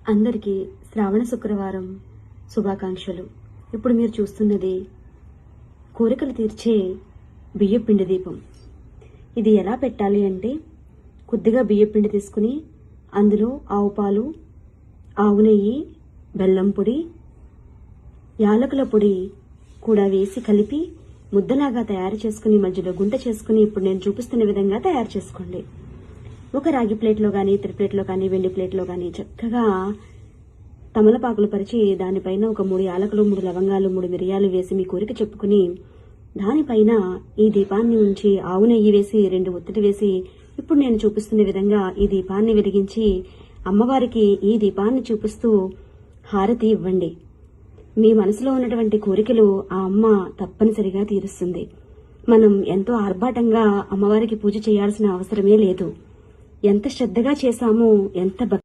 అందరికీ శ్రావణ శుక్రవారం శుభాకాంక్షలు. ఇప్పుడు మీరు చూస్తున్నది కోరికలు తీర్చే బియ్యపిండి దీపం. ఇది ఎలా పెట్టాలి అంటే, కొద్దిగా బియ్యపిండి తీసుకుని అందులో ఆవు పాలు, ఆవు నెయ్యి, బెల్లం పొడి, యాలకుల పొడి కూడా వేసి కలిపి ముద్దలాగా తయారు చేసుకుని మధ్యలో గుంట చేసుకుని ఇప్పుడు నేను చూపిస్తున్న విధంగా తయారు చేసుకోండి. ఒక రాగి ప్లేట్లో కానీ, ఇతర ప్లేట్లో కానీ, వెండి ప్లేట్లో కానీ చక్కగా తమలపాకులు పరిచి దానిపైన ఒక 3 యాలకులు, 3 లవంగాలు, 3 మిరియాలు వేసి మీ కోరిక చెప్పుకుని దానిపైన ఈ దీపాన్ని ఉంచి ఆవు నెయ్యి వేసి 2 ఒత్తిడి వేసి ఇప్పుడు నేను చూపిస్తున్న విధంగా ఈ దీపాన్ని వెలిగించి అమ్మవారికి ఈ దీపాన్ని చూపిస్తూ హారతి ఇవ్వండి. మీ మనసులో ఉన్నటువంటి కోరికలు ఆ అమ్మ తప్పనిసరిగా తీరుస్తుంది. మనం ఎంతో ఆర్భాటంగా అమ్మవారికి పూజ చేయాల్సిన అవసరమే లేదు. ఎంత శ్రద్ధగా చేశామో, ఎంత